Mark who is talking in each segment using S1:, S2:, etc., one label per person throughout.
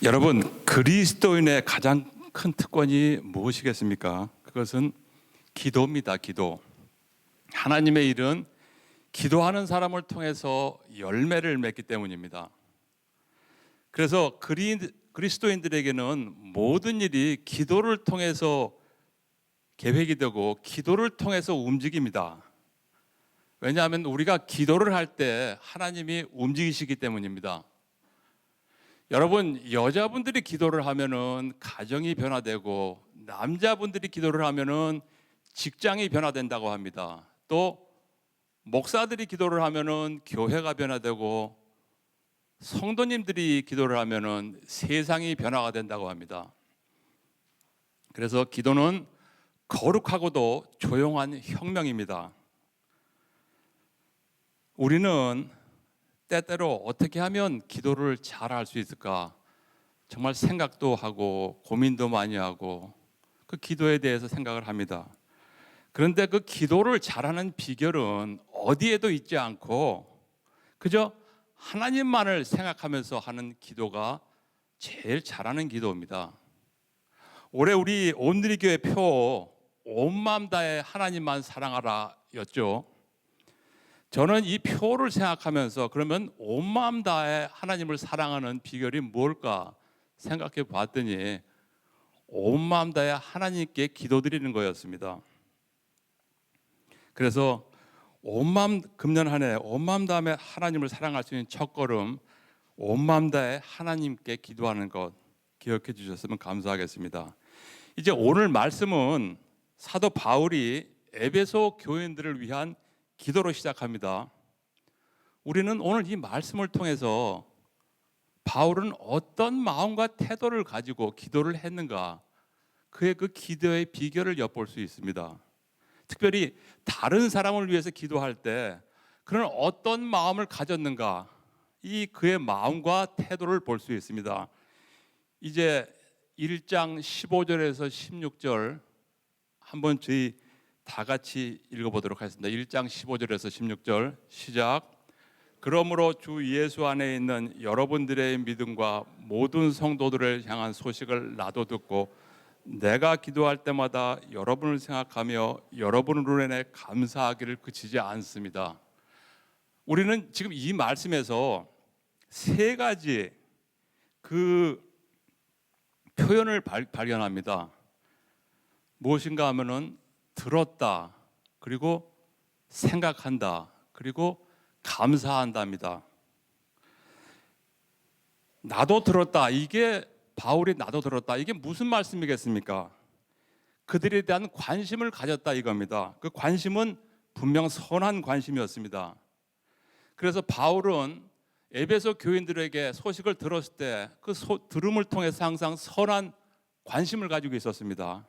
S1: 여러분, 그리스도인의 가장 큰 특권이 무엇이겠습니까? 그것은 기도입니다. 기도. 하나님의 일은 기도하는 사람을 통해서 열매를 맺기 때문입니다. 그래서 그리스도인들에게는 모든 일이 기도를 통해서 계획이 되고 기도를 통해서 움직입니다. 왜냐하면 우리가 기도를 할 때 하나님이 움직이시기 때문입니다. 여러분, 여자분들이 기도를 하면은 가정이 변화되고 남자분들이 기도를 하면은 직장이 변화된다고 합니다. 또 목사들이 기도를 하면은 교회가 변화되고 성도님들이 기도를 하면은 세상이 변화가 된다고 합니다. 그래서 기도는 거룩하고도 조용한 혁명입니다. 우리는 때때로 어떻게 하면 기도를 잘 할 수 있을까? 정말 생각도 하고 고민도 많이 하고 그 기도에 대해서 생각을 합니다. 그런데 그 기도를 잘하는 비결은 어디에도 있지 않고 그저 하나님만을 생각하면서 하는 기도가 제일 잘하는 기도입니다. 올해 우리 온누리교회 표 온 마음 다해 하나님만 사랑하라 였죠. 저는 이 표를 생각하면서 그러면 온 마음 다해 하나님을 사랑하는 비결이 뭘까 생각해 봤더니 온 마음 다해 하나님께 기도드리는 거였습니다. 그래서 온 마음 금년 한 해 온 마음 다해 하나님을 사랑할 수 있는 첫걸음 온 마음 다해 하나님께 기도하는 것 기억해 주셨으면 감사하겠습니다. 이제 오늘 말씀은 사도 바울이 에베소 교인들을 위한 기도로 시작합니다. 우리는 오늘 이 말씀을 통해서 바울은 어떤 마음과 태도를 가지고 기도를 했는가, 그의 그 기도의 비결을 엿볼 수 있습니다. 특별히 다른 사람을 위해서 기도할 때 그는 어떤 마음을 가졌는가, 이 그의 마음과 태도를 볼 수 있습니다. 이제 1장 15절에서 16절 한번 저희 다 같이 읽어보도록 하겠습니다. 1장 15절에서 16절 시작. 그러므로 주 예수 안에 있는 여러분들의 믿음과 모든 성도들을 향한 소식을 나도 듣고 내가 기도할 때마다 여러분을 생각하며 여러분으로 인해 감사하기를 그치지 않습니다. 우리는 지금 이 말씀에서 세 가지 그 표현을 발견합니다. 무엇인가 하면은 들었다, 그리고 생각한다, 그리고 감사한답니다. 나도 들었다, 이게 바울이 나도 들었다, 이게 무슨 말씀이겠습니까? 그들에 대한 관심을 가졌다 이겁니다. 그 관심은 분명 선한 관심이었습니다. 그래서 바울은 에베소 교인들에게 소식을 들었을 때 그 들음을 통해서 항상 선한 관심을 가지고 있었습니다.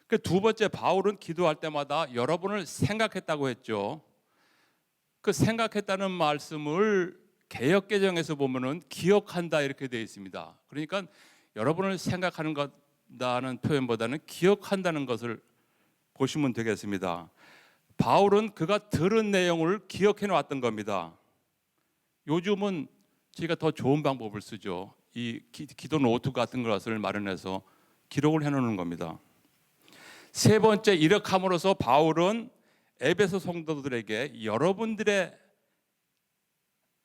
S1: 그 두 번째, 바울은 기도할 때마다 여러분을 생각했다고 했죠. 그 생각했다는 말씀을 개역개정에서 보면은 기억한다 이렇게 되어 있습니다. 그러니까 여러분을 생각하는 것다는 표현보다는 기억한다는 것을 보시면 되겠습니다. 바울은 그가 들은 내용을 기억해 놨던 겁니다. 요즘은 저희가 더 좋은 방법을 쓰죠. 이 기도 노트 같은 것을 마련해서 기록을 해놓는 겁니다. 세 번째, 이렇게 함으로써 바울은 에베소 성도들에게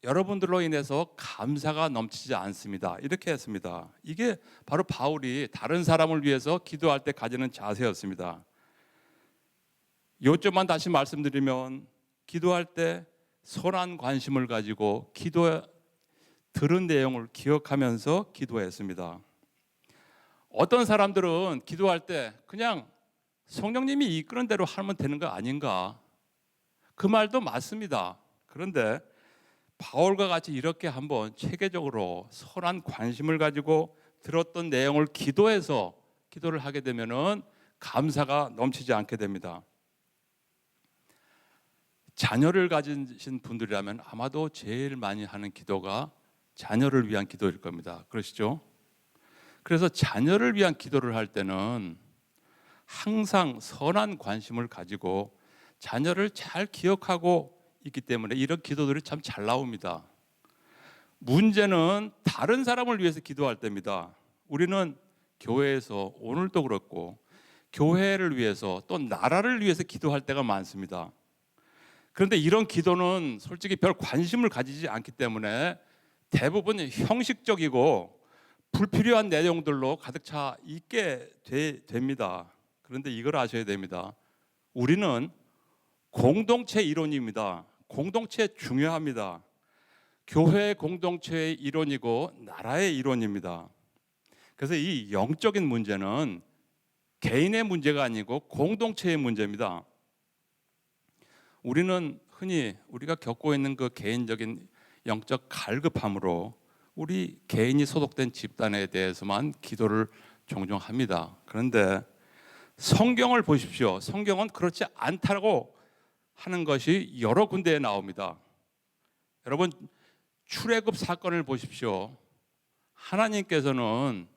S1: 여러분들로 인해서 감사가 넘치지 않습니다. 이렇게 했습니다. 이게 바로 바울이 다른 사람을 위해서 기도할 때 가지는 자세였습니다. 요점만 다시 말씀드리면 기도할 때 선한 관심을 가지고 들은 내용을 기억하면서 기도했습니다. 어떤 사람들은 기도할 때 그냥 성령님이 이끄는 대로 하면 되는 거 아닌가? 그 말도 맞습니다. 그런데 바울과 같이 이렇게 한번 체계적으로 선한 관심을 가지고 들었던 내용을 기도해서 기도를 하게 되면은 감사가 넘치지 않게 됩니다. 자녀를 가지신 분들이라면 아마도 제일 많이 하는 기도가 자녀를 위한 기도일 겁니다. 그러시죠? 그래서 자녀를 위한 기도를 할 때는 항상 선한 관심을 가지고 자녀를 잘 기억하고 있기 때문에 이런 기도들이 참 잘 나옵니다. 문제는 다른 사람을 위해서 기도할 때입니다. 우리는 교회에서 오늘도 그렇고 교회를 위해서 또 나라를 위해서 기도할 때가 많습니다. 그런데 이런 기도는 솔직히 별 관심을 가지지 않기 때문에 대부분 형식적이고 불필요한 내용들로 가득 차 있게 됩니다. 그런데 이걸 아셔야 됩니다. 우리는 공동체 이론입니다. 공동체 중요합니다. 교회 공동체의 이론이고 나라의 이론입니다. 그래서 이 영적인 문제는 개인의 문제가 아니고 공동체의 문제입니다. 우리는 흔히 우리가 겪고 있는 그 개인적인 영적 갈급함으로 우리 개인이 소속된 집단에 대해서만 기도를 종종 합니다. 그런데 성경을 보십시오. 성경은 그렇지 않다고 하는 것이 여러 군데에 나옵니다. 여러분, 출애굽 사건을 보십시오. 하나님께서는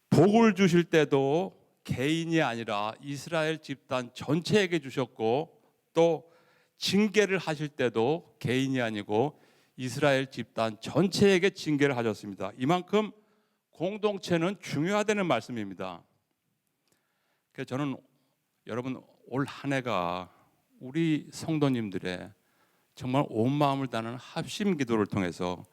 S1: 복을 주실 때도 개인이 아니라 이스라엘 집단 전체에게 주셨고, 또 징계를 하실 때도 개인이 아니고 이스라엘 집단 전체에게 징계를 하셨습니다. 이만큼 공동체는 중요하다는 말씀입니다. 그래서 저는 여러분 올 한 해가 우리 성도님들의 정말 온 마음을 다하는 합심 기도를 통해서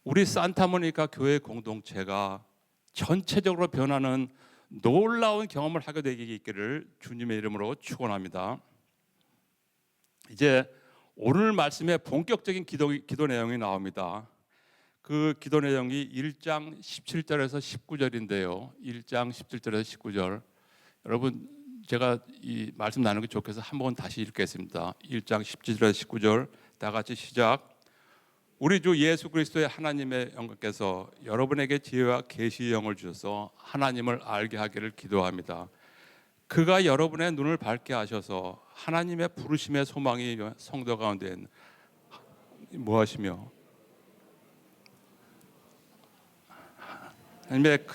S1: 우리 산타모니카 교회 공동체가 전체적으로 변하는 놀라운 경험을 하게 되기 있기를 주님의 이름으로 축원합니다. 이제 오늘 말씀의 본격적인 기도 내용이 나옵니다. 그 기도 내용이 1장 17절에서 19절인데요. 1장 17절에서 19절. 여러분, 제가 이 말씀 나누기 좋겠어 한번 다시 읽겠습니다. 1장 17절에서 19절 다 같이 시작. 우리 주 예수 그리스도의 하나님의 영광께서 여러분에게 지혜와 계시의 영을 주셔서 하나님을 알게 하기를 기도합니다. 그가 여러분의 눈을 밝게 하셔서 하나님의 부르심의 소망이 성도 가운데 무엇이며 하나님의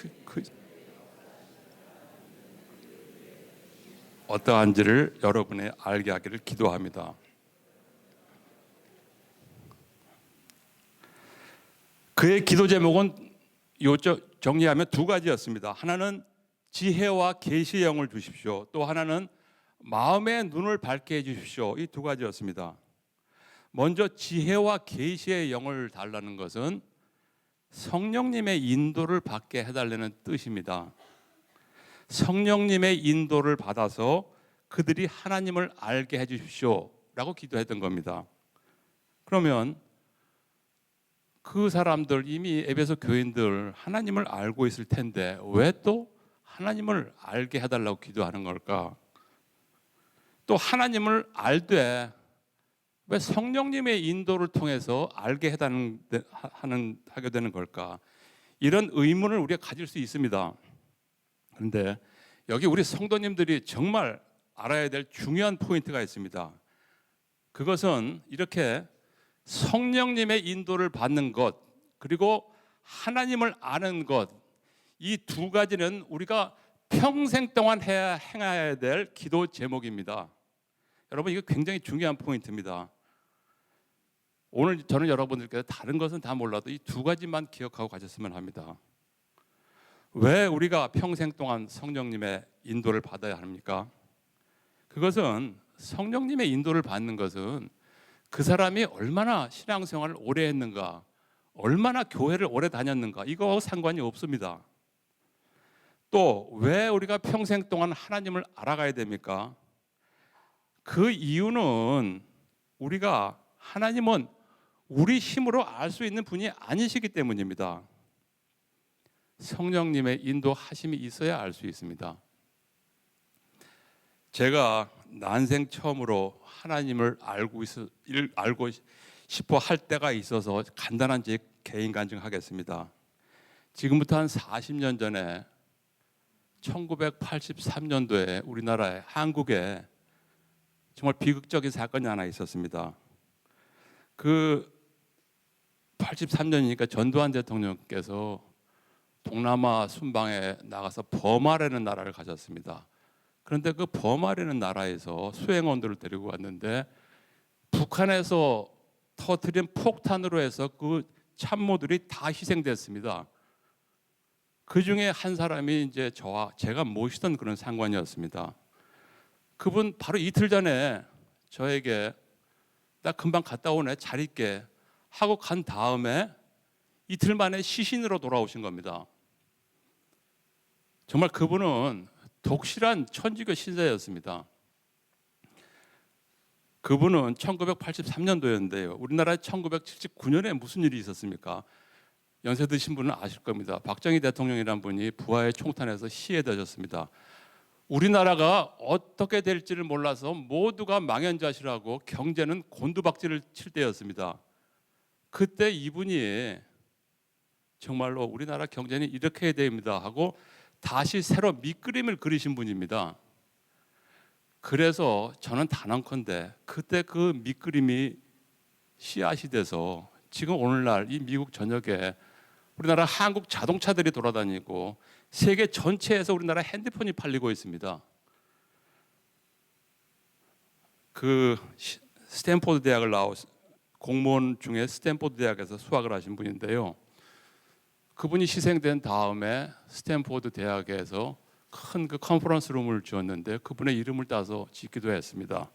S1: 어떠한지를 여러분의 알게 하기를 기도합니다. 그의 기도 제목은 정리하면 두 가지였습니다. 하나는 지혜와 계시의 영을 주십시오. 또 하나는 마음의 눈을 밝게 해주십시오. 이 두 가지였습니다. 먼저 지혜와 계시의 영을 달라는 것은 성령님의 인도를 받게 해달라는 뜻입니다. 성령님의 인도를 받아서 그들이 하나님을 알게 해주십시오 라고 기도했던 겁니다. 그러면 그 사람들 이미 에베소 교인들 하나님을 알고 있을 텐데 왜 또 하나님을 알게 해달라고 기도하는 걸까? 또 하나님을 알되 왜 성령님의 인도를 통해서 알게 하게 되는 걸까? 이런 의문을 우리가 가질 수 있습니다. 그런데 여기 우리 성도님들이 정말 알아야 될 중요한 포인트가 있습니다. 그것은 이렇게 성령님의 인도를 받는 것, 그리고 하나님을 아는 것, 이 두 가지는 우리가 평생 동안 행해야 될 기도 제목입니다. 여러분, 이거 굉장히 중요한 포인트입니다. 오늘 저는 여러분들께서 다른 것은 다 몰라도 이 두 가지만 기억하고 가셨으면 합니다. 왜 우리가 평생 동안 성령님의 인도를 받아야 합니까? 그것은 성령님의 인도를 받는 것은 그 사람이 얼마나 신앙생활을 오래 했는가, 얼마나 교회를 오래 다녔는가, 이거하고 상관이 없습니다. 또 왜 우리가 평생 동안 하나님을 알아가야 됩니까? 그 이유는 우리가 하나님은 우리 힘으로 알 수 있는 분이 아니시기 때문입니다. 성령님의 인도하심이 있어야 알 수 있습니다. 제가 난생 처음으로 하나님을 알고 싶어 할 때가 있어서 간단한 제 개인 간증하겠습니다. 지금부터 한 40년 전에 1983년도에 우리나라에 한국에 정말 비극적인 사건이 하나 있었습니다. 그 83년이니까 전두환 대통령께서 동남아 순방에 나가서 버마라는 나라를 가셨습니다. 그런데 그 버마라는 나라에서 수행원들을 데리고 왔는데 북한에서 터뜨린 폭탄으로 해서 그 참모들이 다 희생됐습니다. 그 중에 한 사람이 이제 제가 모시던 그런 상관이었습니다. 그분 바로 이틀 전에 저에게 나 금방 갔다 오네, 잘 있게 하고 간 다음에 이틀 만에 시신으로 돌아오신 겁니다. 정말 그분은 독실한 천주교 신자였습니다. 그분은 1983년도였는데요. 우리나라에 1979년에 무슨 일이 있었습니까? 연세 드신 분은 아실 겁니다. 박정희 대통령이라는 분이 부하의 총탄에서 시해되셨습니다. 우리나라가 어떻게 될지를 몰라서 모두가 망연자실하고 경제는 곤두박질을 칠 때였습니다. 그때 이분이 정말로 우리나라 경제는 이렇게 해야 됩니다 하고 다시 새로 밑그림을 그리신 분입니다. 그래서 저는 단언컨대 그때 그 밑그림이 씨앗이 돼서 지금 오늘날 이 미국 전역에 우리나라 한국 자동차들이 돌아다니고 세계 전체에서 우리나라 핸드폰이 팔리고 있습니다. 그 스탠포드 대학을 공무원 중에 스탠포드 대학에서 수학을 하신 분인데요. 그분이 희생된 다음에 스탠포드 대학에서 큰 그 컨퍼런스 룸을 지었는데 그분의 이름을 따서 짓기도 했습니다.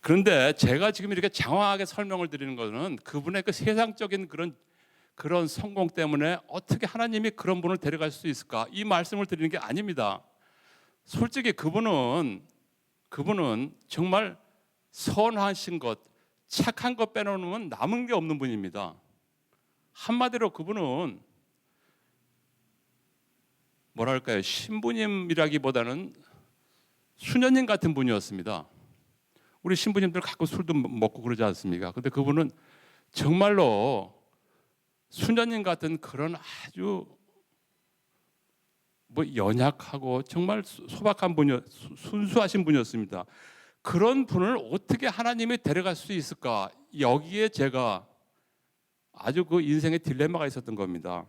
S1: 그런데 제가 지금 이렇게 장황하게 설명을 드리는 것은 그분의 그 세상적인 그런 성공 때문에 어떻게 하나님이 그런 분을 데려갈 수 있을까? 이 말씀을 드리는 게 아닙니다. 솔직히 그분은 정말 선하신 것, 착한 것 빼놓으면 남은 게 없는 분입니다. 한마디로 그분은 뭐랄까요, 신부님이라기보다는 수녀님 같은 분이었습니다. 우리 신부님들 가끔 술도 먹고 그러지 않습니까? 근데 그분은 정말로 수녀님 같은 그런 아주 연약하고 정말 소박한 순수하신 분이었습니다. 그런 분을 어떻게 하나님이 데려갈 수 있을까? 여기에 제가 아주 그 인생의 딜레마가 있었던 겁니다.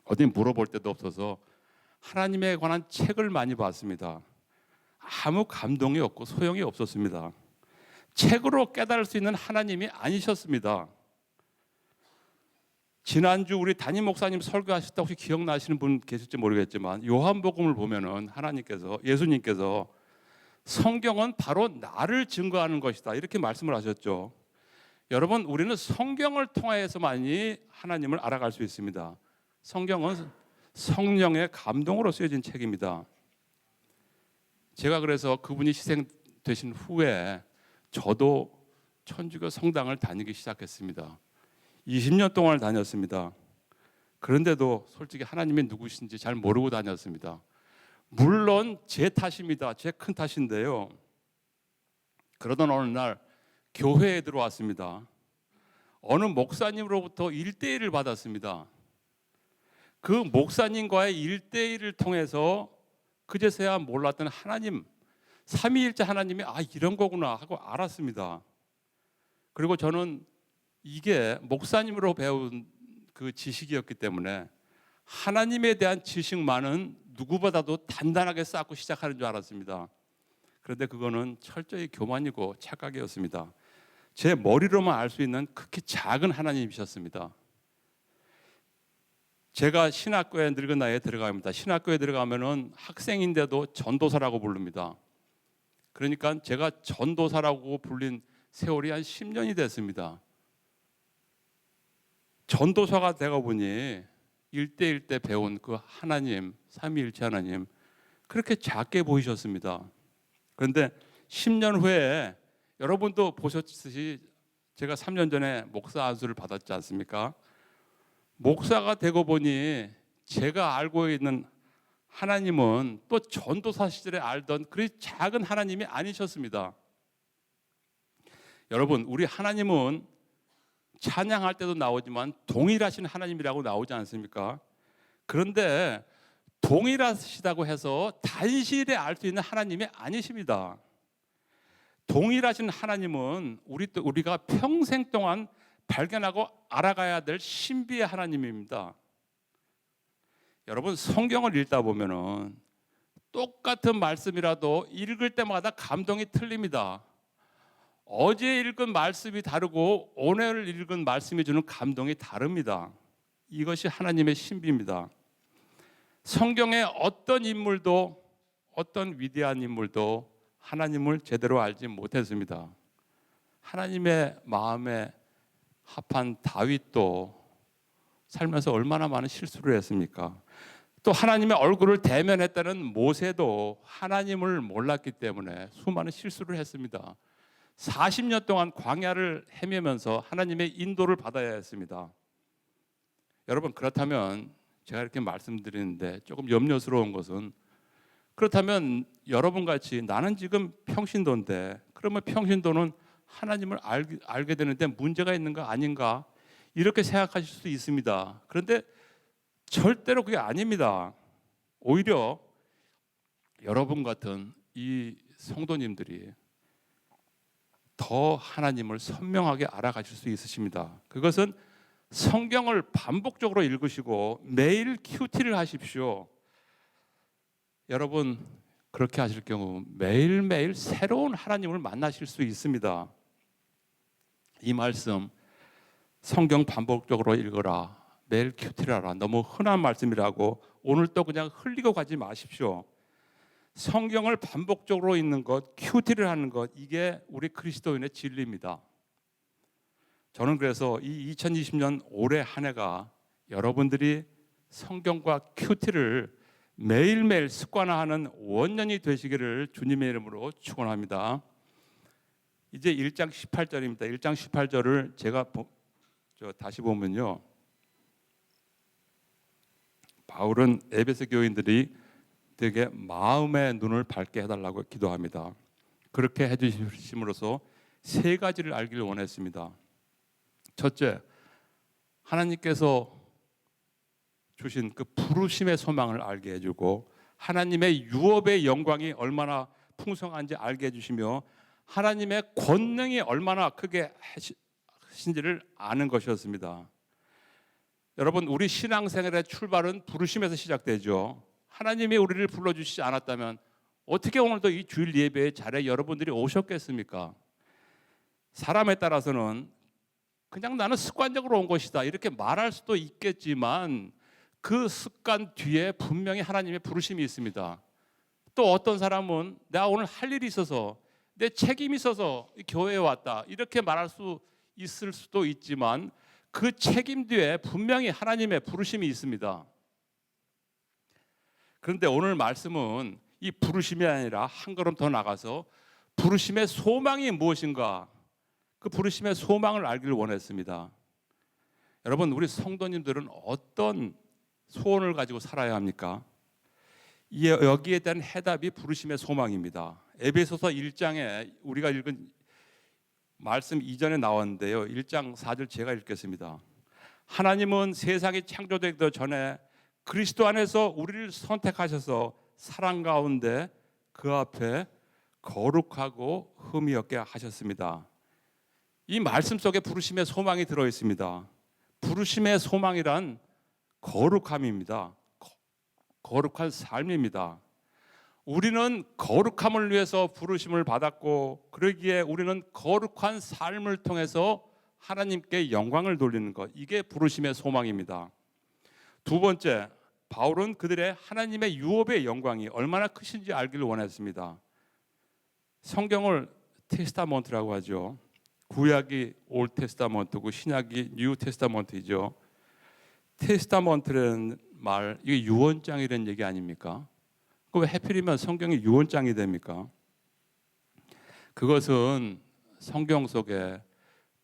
S1: 어디 물어볼 데도 없어서 하나님에 관한 책을 많이 봤습니다. 아무 감동이 없고 소용이 없었습니다. 책으로 깨달을 수 있는 하나님이 아니셨습니다. 지난주 우리 담임 목사님 설교하셨다 혹시 기억나시는 분 계실지 모르겠지만 요한복음을 보면은 예수님께서 성경은 바로 나를 증거하는 것이다 이렇게 말씀을 하셨죠. 여러분, 우리는 성경을 통해서만이 하나님을 알아갈 수 있습니다. 성경은 성령의 감동으로 쓰여진 책입니다. 제가 그래서 그분이 희생되신 후에 저도 천주교 성당을 다니기 시작했습니다. 20년 동안 다녔습니다. 그런데도 솔직히 하나님이 누구신지 잘 모르고 다녔습니다. 물론 제 탓입니다. 제 큰 탓인데요. 그러던 어느 날 교회에 들어왔습니다. 어느 목사님으로부터 1대1을 받았습니다. 그 목사님과의 1대1을 통해서 그제서야 몰랐던 하나님, 삼위일체 하나님이 이런 거구나 하고 알았습니다. 그리고 저는 이게 목사님으로 배운 그 지식이었기 때문에 하나님에 대한 지식만은 누구보다도 단단하게 쌓고 시작하는 줄 알았습니다. 그런데 그거는 철저히 교만이고 착각이었습니다. 제 머리로만 알 수 있는 극히 작은 하나님이셨습니다. 제가 신학교에 늙은 나이에 들어갑니다. 신학교에 들어가면은 학생인데도 전도사라고 부릅니다. 그러니까 제가 전도사라고 불린 세월이 한 10년이 됐습니다. 전도사가 되고 보니 1대1 때 배운 그 하나님, 삼위일체 하나님 그렇게 작게 보이셨습니다. 그런데 10년 후에 여러분도 보셨듯이 제가 3년 전에 목사 안수를 받았지 않습니까? 목사가 되고 보니 제가 알고 있는 하나님은 또 전도사 시절에 알던 그 작은 하나님이 아니셨습니다. 여러분, 우리 하나님은 찬양할 때도 나오지만 동일하신 하나님이라고 나오지 않습니까? 그런데 동일하시다고 해서 단실에 알 수 있는 하나님이 아니십니다. 동일하신 하나님은 우리가 평생 동안 발견하고 알아가야 될 신비의 하나님입니다. 여러분, 성경을 읽다 보면은 똑같은 말씀이라도 읽을 때마다 감동이 틀립니다. 어제 읽은 말씀이 다르고 오늘 읽은 말씀이 주는 감동이 다릅니다. 이것이 하나님의 신비입니다. 성경의 어떤 인물도, 어떤 위대한 인물도 하나님을 제대로 알지 못했습니다. 하나님의 마음에 합한 다윗도 살면서 얼마나 많은 실수를 했습니까? 또 하나님의 얼굴을 대면했다는 모세도 하나님을 몰랐기 때문에 수많은 실수를 했습니다. 40년 동안 광야를 헤매면서 하나님의 인도를 받아야 했습니다. 여러분, 그렇다면 제가 이렇게 말씀드리는데 조금 염려스러운 것은, 그렇다면 여러분 같이 나는 지금 평신도인데, 그러면 평신도는 하나님을 알게 되는데 문제가 있는 거 아닌가, 이렇게 생각하실 수 있습니다. 그런데 절대로 그게 아닙니다. 오히려 여러분 같은 이 성도님들이 더 하나님을 선명하게 알아가실 수 있으십니다. 그것은 성경을 반복적으로 읽으시고 매일 큐티를 하십시오. 여러분, 그렇게 하실 경우 매일매일 새로운 하나님을 만나실 수 있습니다. 이 말씀, 성경 반복적으로 읽어라, 매일 큐티를 하라, 너무 흔한 말씀이라고 오늘 또 그냥 흘리고 가지 마십시오. 성경을 반복적으로 읽는 것, 큐티를 하는 것, 이게 우리 그리스도인의 진리입니다. 저는 그래서 이 2020년 올해 한 해가 여러분들이 성경과 큐티를 매일매일 습관화하는 원년이 되시기를 주님의 이름으로 축원합니다. 이제 1장 18절입니다. 1장 18절을 제가 다시 보면요, 바울은 에베소 교인들이 되게 마음의 눈을 밝게 해달라고 기도합니다. 그렇게 해주심으로써 세 가지를 알기를 원했습니다. 첫째, 하나님께서 주신 그 부르심의 소망을 알게 해주고, 하나님의 유업의 영광이 얼마나 풍성한지 알게 해주시며, 하나님의 권능이 얼마나 크게 하신지를 아는 것이었습니다. 여러분, 우리 신앙생활의 출발은 부르심에서 시작되죠. 하나님이 우리를 불러주시지 않았다면 어떻게 오늘도 이 주일 예배의 자리에 여러분들이 오셨겠습니까? 사람에 따라서는 그냥 나는 습관적으로 온 것이다, 이렇게 말할 수도 있겠지만 그 습관 뒤에 분명히 하나님의 부르심이 있습니다. 또 어떤 사람은 내가 오늘 할 일이 있어서, 내 책임이 있어서 교회에 왔다, 이렇게 말할 수 있을 수도 있지만 그 책임 뒤에 분명히 하나님의 부르심이 있습니다. 그런데 오늘 말씀은 이 부르심이 아니라 한 걸음 더 나가서 부르심의 소망이 무엇인가, 그 부르심의 소망을 알기를 원했습니다. 여러분, 우리 성도님들은 어떤 소원을 가지고 살아야 합니까? 여기에 대한 해답이 부르심의 소망입니다. 에베소서 1장에 우리가 읽은 말씀 이전에 나왔는데요, 1장 4절 제가 읽겠습니다. 하나님은 세상이 창조되기도 전에 그리스도 안에서 우리를 선택하셔서 사랑 가운데 그 앞에 거룩하고 흠이 없게 하셨습니다. 이 말씀 속에 부르심의 소망이 들어 있습니다. 부르심의 소망이란 거룩함입니다. 거룩한 삶입니다. 우리는 거룩함을 위해서 부르심을 받았고, 그러기에 우리는 거룩한 삶을 통해서 하나님께 영광을 돌리는 것, 이게 부르심의 소망입니다. 두 번째, 바울은 그들의 하나님의 유업의 영광이 얼마나 크신지 알기를 원했습니다. 성경을 테스타먼트라고 하죠. 구약이 올 테스타먼트고 신약이 뉴 테스타먼트이죠. 테스타먼트라는 말, 이게 유언장이라는 얘기 아닙니까? 왜 하필이면 성경이 유언장이 됩니까? 그것은 성경 속에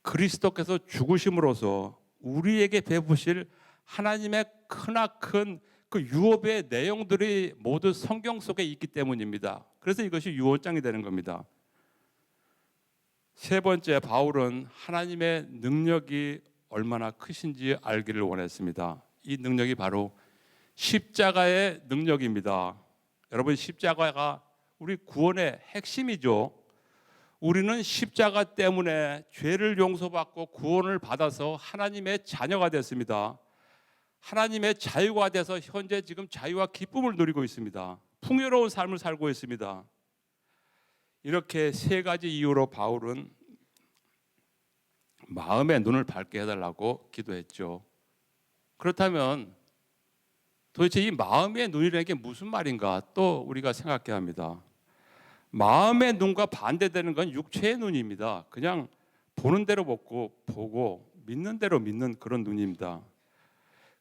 S1: 그리스도께서 죽으심으로써 우리에게 베푸실 하나님의 크나큰 그 유업의 내용들이 모두 성경 속에 있기 때문입니다. 그래서 이것이 유언장이 되는 겁니다. 세 번째, 바울은 하나님의 능력이 얼마나 크신지 알기를 원했습니다. 이 능력이 바로 십자가의 능력입니다. 여러분, 십자가가 우리 구원의 핵심이죠. 우리는 십자가 때문에 죄를 용서받고 구원을 받아서 하나님의 자녀가 됐습니다. 하나님의 자유가 돼서 현재 지금 자유와 기쁨을 누리고 있습니다. 풍요로운 삶을 살고 있습니다. 이렇게 세 가지 이유로 바울은 마음의 눈을 밝게 해달라고 기도했죠. 그렇다면 도대체 이 마음의 눈이라는 게 무슨 말인가 또 우리가 생각해야 합니다. 마음의 눈과 반대되는 건 육체의 눈입니다. 그냥 보는 대로 보고 믿는 대로 믿는 그런 눈입니다.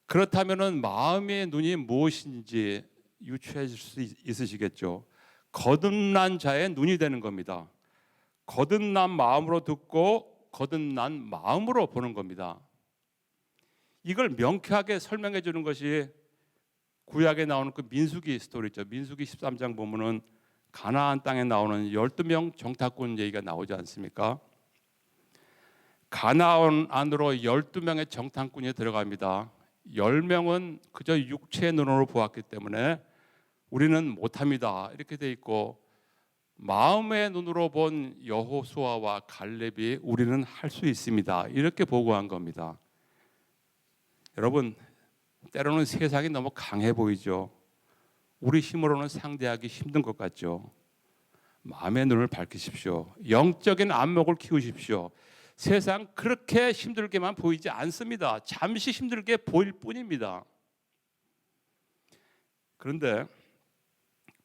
S1: 그렇다면은 마음의 눈이 무엇인지 유추하실 수 있으시겠죠. 거듭난 자의 눈이 되는 겁니다. 거듭난 마음으로 듣고 거듭난 마음으로 보는 겁니다. 이걸 명쾌하게 설명해 주는 것이 구약에 나오는 그 민수기 스토리죠. 민수기 13장 보면은 가나안 땅에 나오는 12명 정탐꾼 얘기가 나오지 않습니까? 가나안 안으로 12명의 정탐꾼이 들어갑니다. 10명은 그저 육체의 눈으로 보았기 때문에 우리는 못합니다. 이렇게 돼 있고 마음의 눈으로 본 여호수아와 갈렙이 우리는 할 수 있습니다. 이렇게 보고한 겁니다. 여러분, 때로는 세상이 너무 강해 보이죠. 우리 힘으로는 상대하기 힘든 것 같죠. 마음의 눈을 밝히십시오. 영적인 안목을 키우십시오. 세상 그렇게 힘들게만 보이지 않습니다. 잠시 힘들게 보일 뿐입니다. 그런데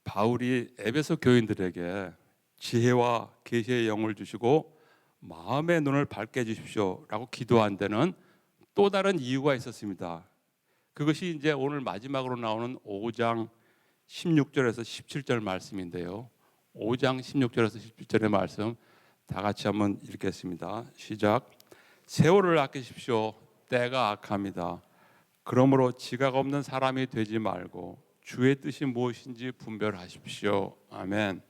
S1: 바울이 에베소 교인들에게 지혜와 계시의 영을 주시고 마음의 눈을 밝게 해주십시오라고 기도한 데는 또 다른 이유가 있었습니다. 그것이 이제 오늘 마지막으로 나오는 5장 16절에서 17절 말씀인데요. 5장 16절에서 17절의 말씀 다 같이 한번 읽겠습니다. 시작. 세월을 아끼십시오. 때가 악합니다. 그러므로 지각 없는 사람이 되지 말고 주의 뜻이 무엇인지 분별하십시오. 아멘.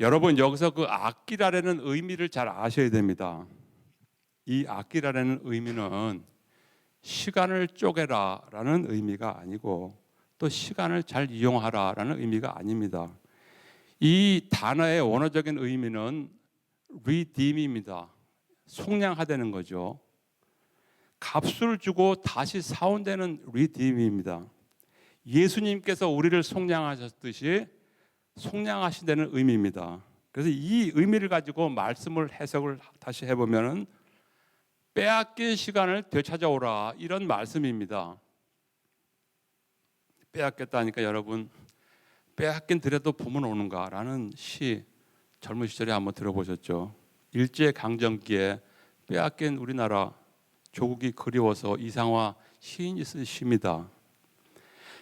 S1: 여러분, 여기서 그 아끼라라는 의미를 잘 아셔야 됩니다. 이 아끼라라는 의미는 시간을 쪼개라라는 의미가 아니고 또 시간을 잘 이용하라라는 의미가 아닙니다. 이 단어의 원어적인 의미는 redeem입니다. 속량하다는 거죠. 값을 주고 다시 사온다는 redeem입니다. 예수님께서 우리를 속량하셨듯이 속량하신다는 의미입니다. 그래서 이 의미를 가지고 말씀을 해석을 다시 해보면 빼앗긴 시간을 되찾아오라 이런 말씀입니다. 빼앗겼다니까 여러분, 빼앗긴 들에도 봄은 오는가라는 시 젊은 시절에 한번 들어보셨죠? 일제강점기에 빼앗긴 우리나라 조국이 그리워서 이상화 시인이 쓴 시입니다.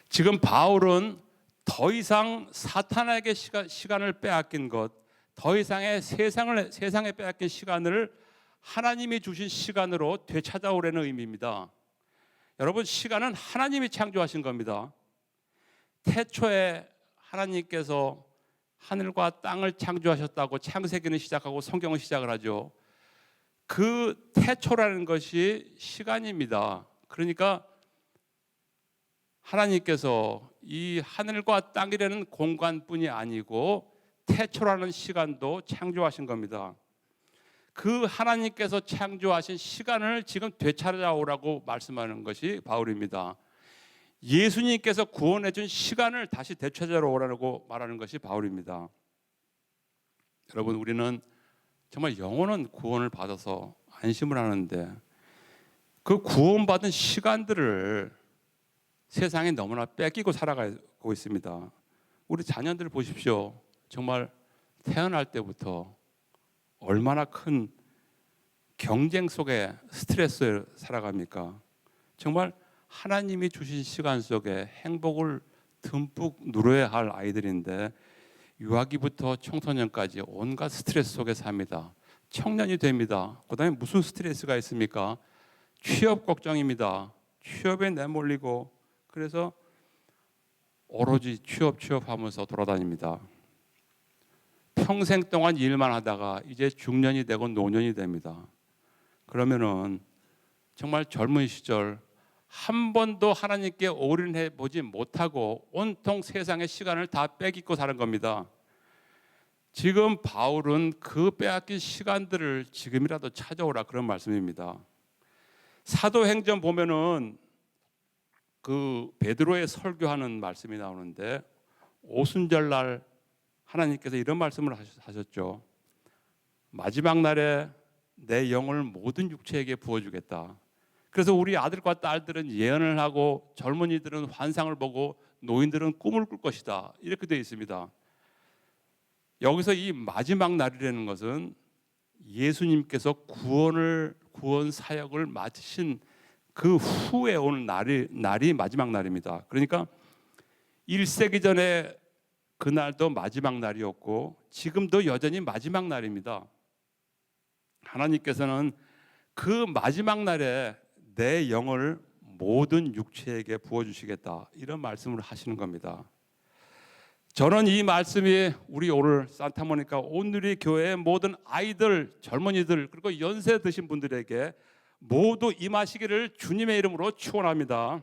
S1: 지금 바울은 더 이상 사탄에게 시간을 빼앗긴 것, 더 이상의 세상에 빼앗긴 시간을 하나님이 주신 시간으로 되찾아오라는 의미입니다. 여러분, 시간은 하나님이 창조하신 겁니다. 태초에 하나님께서 하늘과 땅을 창조하셨다고 창세기는 시작하고 성경은 시작을 하죠. 그 태초라는 것이 시간입니다. 그러니까 하나님께서 이 하늘과 땅이라는 공간뿐이 아니고 태초라는 시간도 창조하신 겁니다. 그 하나님께서 창조하신 시간을 지금 되찾아오라고 말씀하는 것이 바울입니다. 예수님께서 구원해 준 시간을 다시 되찾아 오라고 말하는 것이 바울입니다. 여러분, 우리는 정말 영원한 구원을 받아서 안심을 하는데 그 구원받은 시간들을 세상에 너무나 뺏기고 살아가고 있습니다. 우리 자녀들 보십시오. 정말 태어날 때부터 얼마나 큰 경쟁 속에 스트레스에 살아갑니까? 정말 하나님이 주신 시간 속에 행복을 듬뿍 누려야 할 아이들인데 유아기부터 청소년까지 온갖 스트레스 속에 삽니다. 청년이 됩니다. 그 다음에 무슨 스트레스가 있습니까? 취업 걱정입니다. 취업에 내몰리고 그래서 오로지 취업하면서 돌아다닙니다. 평생 동안 일만 하다가 이제 중년이 되고 노년이 됩니다. 그러면은 정말 젊은 시절 한 번도 하나님께 올인해 보지 못하고 온통 세상의 시간을 다 빼앗고 사는 겁니다. 지금 바울은 그 빼앗긴 시간들을 지금이라도 찾아오라 그런 말씀입니다. 사도행전 보면은 그 베드로의 설교하는 말씀이 나오는데 오순절날 하나님께서 이런 말씀을 하셨죠. 마지막 날에 내 영을 모든 육체에게 부어주겠다. 그래서 우리 아들과 딸들은 예언을 하고 젊은이들은 환상을 보고 노인들은 꿈을 꿀 것이다. 이렇게 되어 있습니다. 여기서 이 마지막 날이라는 것은 예수님께서 구원 사역을 마치신 그 후에 오는 날이 마지막 날입니다. 그러니까 1세기 전에 그날도 마지막 날이었고 지금도 여전히 마지막 날입니다. 하나님께서는 그 마지막 날에 내 영을 모든 육체에게 부어주시겠다, 이런 말씀을 하시는 겁니다. 저는 이 말씀이 우리 오늘 산타모니카 온누리 교회의 모든 아이들, 젊은이들, 그리고 연세 드신 분들에게 모두 임하시기를 주님의 이름으로 축원합니다.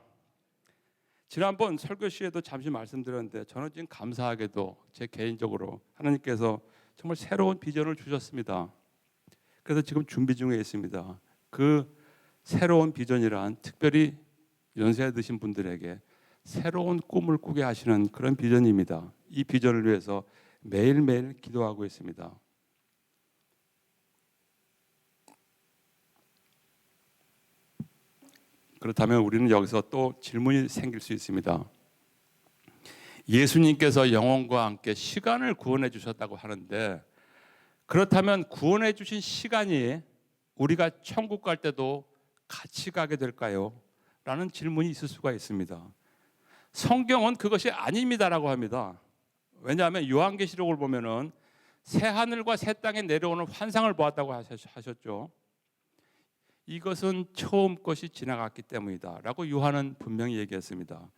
S1: 지난번 설교 시에도 잠시 말씀드렸는데 저는 지금 감사하게도 제 개인적으로 하나님께서 정말 새로운 비전을 주셨습니다. 그래서 지금 준비 중에 있습니다. 그 새로운 비전이란 특별히 연세 드신 분들에게 새로운 꿈을 꾸게 하시는 그런 비전입니다. 이 비전을 위해서 매일매일 기도하고 있습니다. 그렇다면 우리는 여기서 또 질문이 생길 수 있습니다. 예수님께서 영혼과 함께 시간을 구원해 주셨다고 하는데, 그렇다면 구원해 주신 시간이 우리가 천국 갈 때도 같이 가게 될까요? 라는 질문이 있을 수가 있습니다. 성경은 그것이 아닙니다라고 합니다. 왜냐하면 요한계시록을 보면은 새 하늘과 새 땅에 내려오는 환상을 보았다고 하셨죠. 이것은 처음 것이 지나갔기 때문이다 라고 요한은 분명히 얘기했습니다.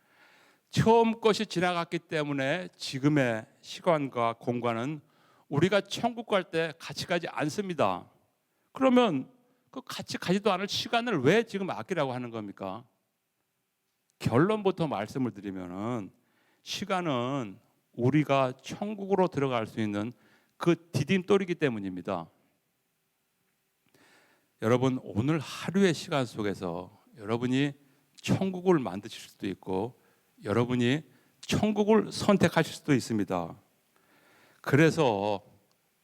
S1: 처음 것이 지나갔기 때문에 지금의 시간과 공간은 우리가 천국 갈 때 같이 가지 않습니다. 그러면 그 같이 가지도 않을 시간을 왜 지금 아끼라고 하는 겁니까? 결론부터 말씀을 드리면은 시간은 우리가 천국으로 들어갈 수 있는 그 디딤돌이기 때문입니다. 여러분, 오늘 하루의 시간 속에서 여러분이 천국을 만드실 수도 있고 여러분이 천국을 선택하실 수도 있습니다. 그래서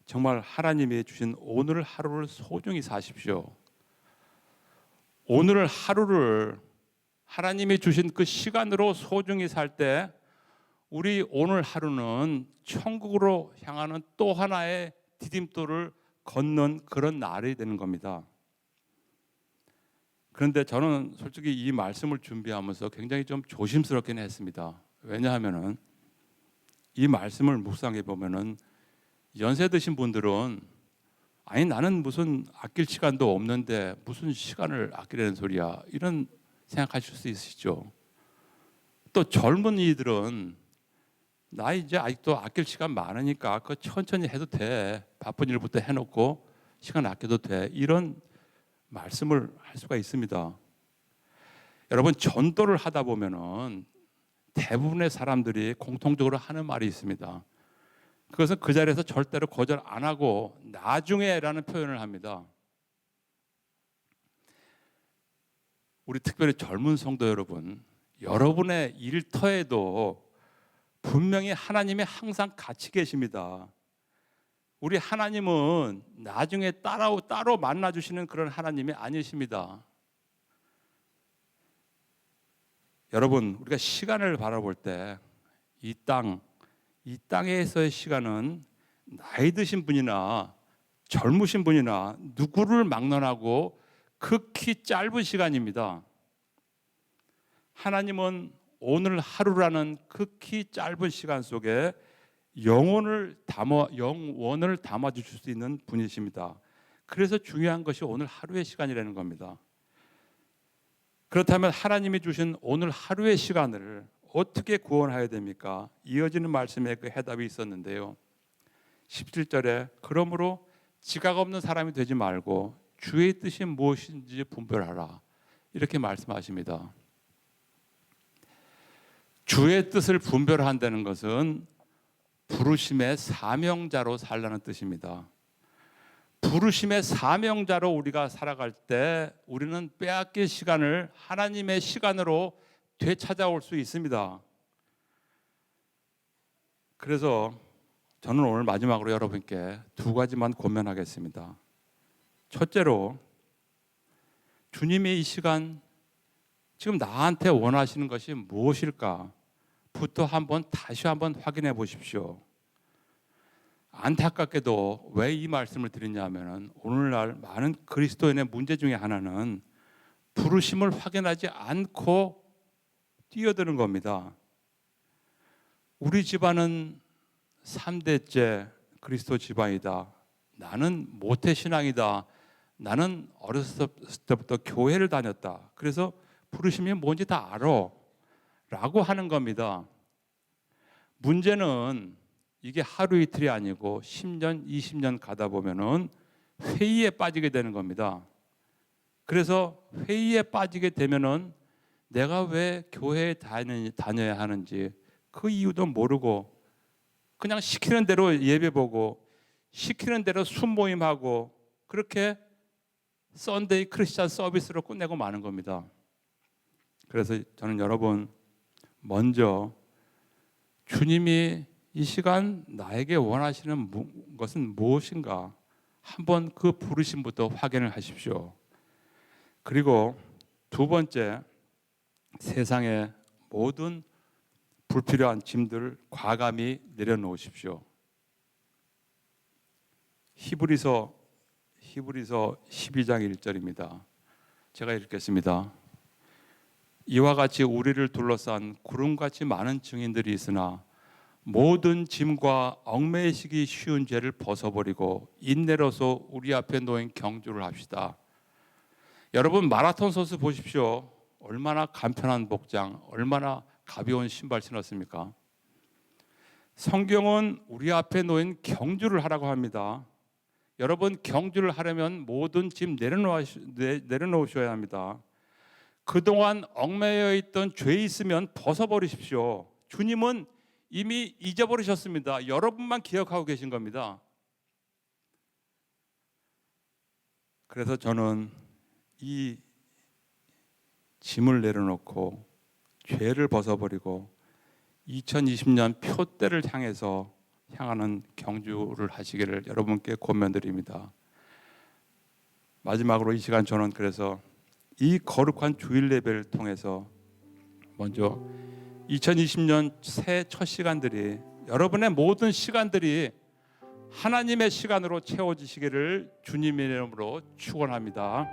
S1: 정말 하나님이 주신 오늘 하루를 소중히 사십시오. 오늘 하루를 하나님이 주신 그 시간으로 소중히 살 때 우리 오늘 하루는 천국으로 향하는 또 하나의 디딤돌을 걷는 그런 날이 되는 겁니다. 그런데 저는 솔직히 이 말씀을 준비하면서 굉장히 좀 조심스럽긴 했습니다. 왜냐하면은 이 말씀을 묵상해 보면은 연세 드신 분들은 아니 나는 무슨 아낄 시간도 없는데 무슨 시간을 아끼려는 소리야, 이런 생각하실 수 있으시죠. 또 젊은이들은 나 이제 아직도 아낄 시간 많으니까 그거 천천히 해도 돼, 바쁜 일부터 해놓고 시간 아껴도 돼, 이런 말씀을 할 수가 있습니다. 여러분, 전도를 하다 보면은 대부분의 사람들이 공통적으로 하는 말이 있습니다. 그것은 그 자리에서 절대로 거절 안 하고 나중에라는 표현을 합니다. 우리 특별히 젊은 성도 여러분, 여러분의 일터에도 분명히 하나님이 항상 같이 계십니다. 우리 하나님은 나중에 따로 만나주시는 그런 하나님이 아니십니다. 여러분, 우리가 시간을 바라볼 때 이 땅에서의 시간은 나이 드신 분이나 젊으신 분이나 누구를 막론하고 극히 짧은 시간입니다. 하나님은 오늘 하루라는 극히 짧은 시간 속에 영원을 담아 주실 수 있는 분이십니다. 그래서 중요한 것이 오늘 하루의 시간이라는 겁니다. 그렇다면 하나님이 주신 오늘 하루의 시간을 어떻게 구원해야 됩니까? 이어지는 말씀에 그 해답이 있었는데요. 17절에 그러므로 지각 없는 사람이 되지 말고 주의 뜻이 무엇인지 분별하라, 이렇게 말씀하십니다. 주의 뜻을 분별한다는 것은 부르심의 사명자로 살라는 뜻입니다. 부르심의 사명자로 우리가 살아갈 때 우리는 빼앗길 시간을 하나님의 시간으로 되찾아올 수 있습니다. 그래서 저는 오늘 마지막으로 여러분께 두 가지만 권면하겠습니다. 첫째로 주님이 이 시간 지금 나한테 원하시는 것이 무엇일까? 부터 다시 한번 확인해 보십시오. 안타깝게도 왜 이 말씀을 드리냐면은 오늘날 많은 그리스도인의 문제 중에 하나는 부르심을 확인하지 않고 뛰어드는 겁니다. 우리 집안은 3대째 그리스도 집안이다. 나는 모태신앙이다. 나는 어렸을 때부터 교회를 다녔다. 그래서 부르심이 뭔지 다 알아. 라고 하는 겁니다. 문제는 이게 하루 이틀이 아니고 10년, 20년 가다 보면은 회의에 빠지게 되는 겁니다. 그래서 회의에 빠지게 되면은 내가 왜 교회에 다녀야 하는지 그 이유도 모르고 그냥 시키는 대로 예배 보고 시키는 대로 순모임하고 그렇게 썬데이 크리스찬 서비스로 끝내고 마는 겁니다. 그래서 저는 여러분 먼저 주님이 이 시간 나에게 원하시는 것은 무엇인가 한번 그 부르심부터 확인을 하십시오. 그리고 두 번째, 세상의 모든 불필요한 짐들 과감히 내려놓으십시오. 히브리서 12장 1절입니다. 제가 읽겠습니다. 이와 같이 우리를 둘러싼 구름같이 많은 증인들이 있으나 모든 짐과 얽매이시기 쉬운 죄를 벗어버리고 인내로서 우리 앞에 놓인 경주를 합시다. 여러분 마라톤 선수 보십시오. 얼마나 간편한 복장, 얼마나 가벼운 신발 신었습니까? 성경은 우리 앞에 놓인 경주를 하라고 합니다. 여러분 경주를 하려면 모든 짐 내려놓으셔야 합니다. 그동안 얽매여 있던 죄 있으면 벗어버리십시오. 주님은 이미 잊어버리셨습니다. 여러분만 기억하고 계신 겁니다. 그래서 저는 이 짐을 내려놓고 죄를 벗어버리고 2020년 표대를 향하는 경주를 하시기를 여러분께 권면드립니다. 마지막으로 이 시간 저는 그래서 이 거룩한 주일 예배를 통해서 먼저 2020년 새해 첫 시간들이 여러분의 모든 시간들이 하나님의 시간으로 채워지시기를 주님의 이름으로 축원합니다.